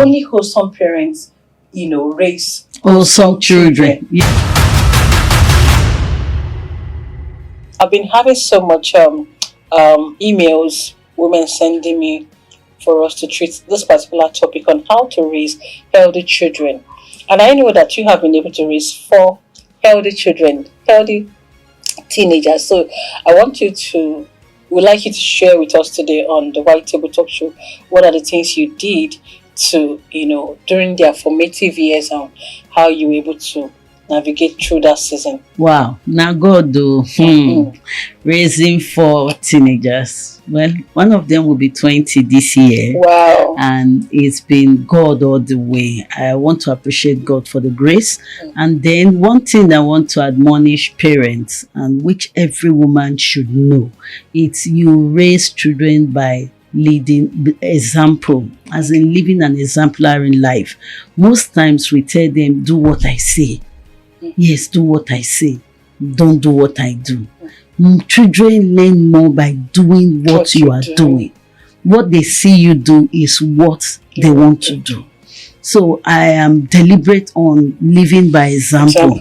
Only wholesome parents, raise wholesome children. Yeah. I've been having so much emails, women sending me for us to treat this particular topic on how to raise healthy children. And I know that you have been able to raise 4 healthy children, healthy teenagers. So I would like you to share with us today on the White Table Talk Show what are the things you did to, during their formative years and how you were able to navigate through that season. Wow. Now God do raising 4 teenagers. Well, one of them will be 20 this year. Wow. And it's been God all the way. I want to appreciate God for the grace. And then one thing I want to admonish parents, and which every woman should know, it's you raise children by leading example, as in living an exemplary life. Most times we tell them, do what I say. Yes, do what I say. Don't do what I do. Children learn more by doing what you are doing. What they see you do is what they want to do. So I am deliberate on living by example.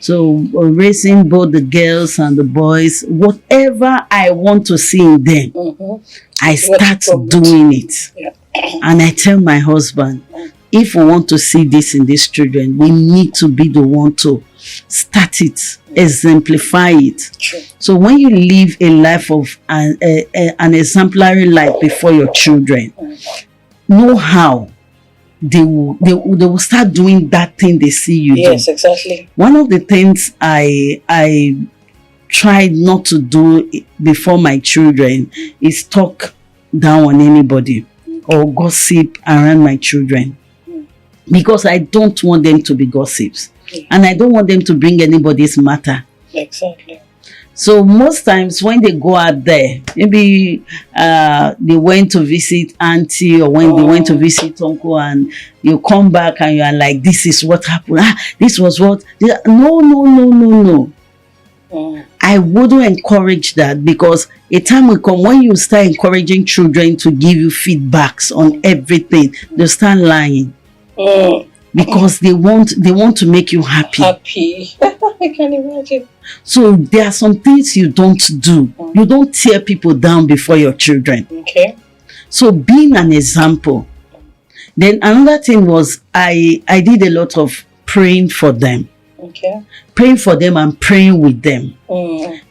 So raising both the girls and the boys, whatever I want to see in them, I start doing it. And I tell my husband, if we want to see this in these children, we need to be the one to start it, exemplify it. True. So when you live a life of an exemplary life before your children, know how they will start doing that thing they see you do. Yes, exactly. One of the things I tried not to do before my children is talk down on anybody or gossip around my children, because I don't want them to be gossips, and I don't want them to bring anybody's matter. Exactly. So most times when they go out there, maybe they went to visit auntie, or when they went to visit uncle, and you come back and you are like, this is what happened. This was what. No. I wouldn't encourage that, because a time will come when you start encouraging children to give you feedbacks on everything, they'll start lying. Because they want to make you happy. I can imagine. So there are some things you don't do. You don't tear people down before your children. Okay. So being an example. Then another thing was I did a lot of praying for them. Okay. Praying for them and praying with them.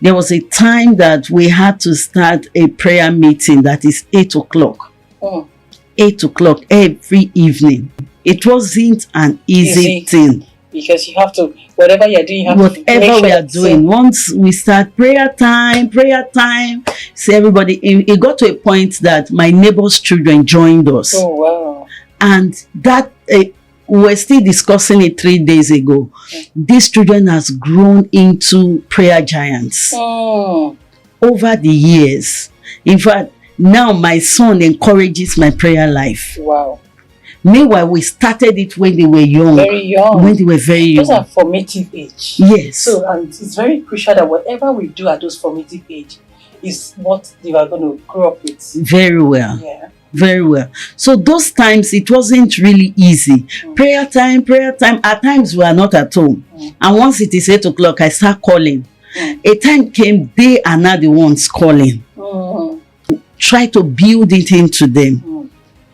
There was a time that we had to start a prayer meeting that is 8 o'clock. 8 o'clock every evening. It wasn't an easy thing. Because you have to, whatever you're doing, you have whatever we are doing. Once we start prayer time, see everybody, it got to a point that my neighbor's children joined us. Oh, wow. And that, we were still discussing it 3 days ago. These children has grown into prayer giants over the years. In fact, now my son encourages my prayer life. Wow. Meanwhile, we started it when they were young. Very young. When they were very young. Those are formative age. Yes. So, and it's very crucial that whatever we do at those formative age is what they are going to grow up with. Very well. Yeah. Very well. So those times, it wasn't really easy. Prayer time. At times, we are not at home. And once it is 8 o'clock, I start calling. A time came, they are not the ones calling. Try to build it into them.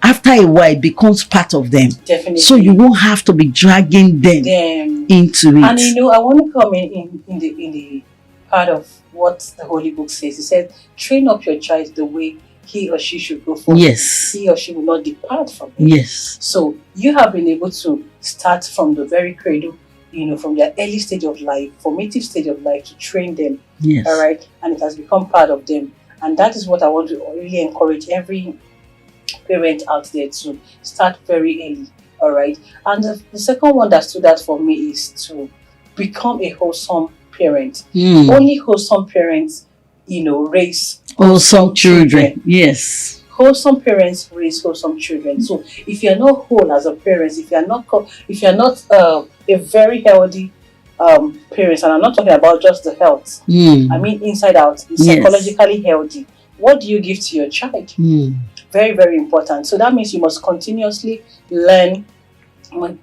After a while, it becomes part of them. Definitely. So you won't have to be dragging them into it. And I want to come in the part of what the Holy Book says. It says, train up your child the way he or she should go forward. Yes. He or she will not depart from it. Yes. So you have been able to start from the very cradle, from their early stage of life, formative stage of life, to train them. Yes. All right. And it has become part of them. And that is what I want to really encourage every parent out there to start very early. All right. And the second one that stood out for me is to become a wholesome parent. Only wholesome parents, raise wholesome children. Yes. Wholesome parents raise wholesome children. So if you're not whole as a parent, if you're not a very healthy parents, and I'm not talking about just the health, I mean inside out, psychologically healthy, what do you give to your child? Very, very important. So that means you must continuously learn,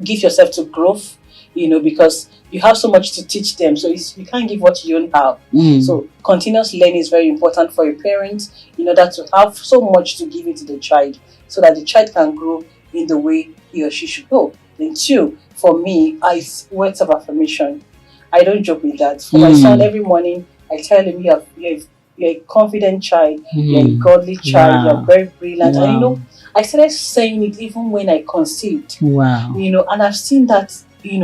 give yourself to growth, because you have so much to teach them. So you can't give what you don't have. Mm. So continuous learning is very important for a parent in order to have so much to give it to the child so that the child can grow in the way he or she should go. Then two, for me, words of affirmation. I don't joke with that. For my son, Mm. every morning I tell him you're a confident child, you're a Mm. godly child, you're Wow. very brilliant. And Wow. I started saying it even when I conceived, Wow. and I've seen that, In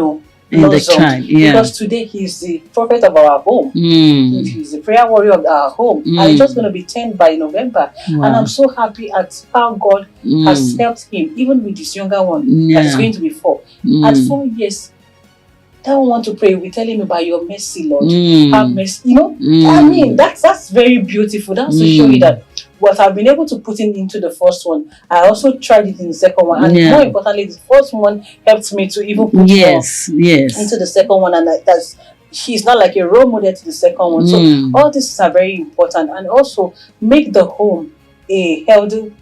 the blossomed child, yeah. because today he's the prophet of our home. Mm. He's the prayer warrior of our home. And it's just going to be 10 by November. And Wow. I'm so happy at how God has Mm. helped him, even with this younger one that is Yeah. going to be 4. At Mm. 4 years, that one want to pray, we tell him about your mercy, Lord. Have Mm. mercy. I mean, that's very beautiful. That's to show you that what I've been able to put in into the first one, I also tried it in the second one. And Yeah. more importantly, the first one helped me to even put more Yes. Yes. into the second one. And she's not like a role model to the second one. So all these are very important. And also make the home a healthy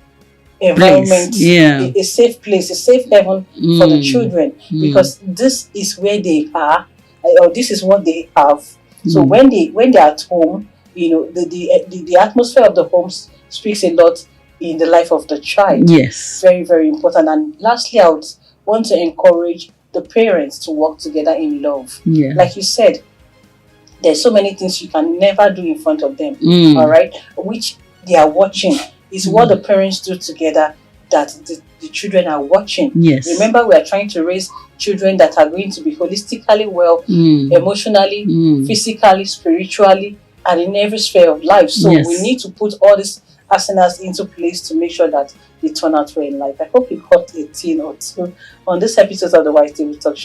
environment, Place. Yeah. a safe place, a safe heaven for the children, Mm. because this is where they are, or this is what they have. So Mm. when they're at home, the atmosphere of the home speaks a lot in the life of the child. Yes. Very, very important. And lastly, I would want to encourage the parents to work together in love. Yeah. Like you said, there's so many things you can never do in front of them. Mm. All right, which they are watching is what the parents do together that the children are watching. Yes. Remember, we are trying to raise children that are going to be holistically well, emotionally, physically, spiritually, and in every sphere of life. So Yes. we need to put all these arsenals into place to make sure that they turn out well in life. I hope you caught a thing or two on this episode of the White Table Talk Show.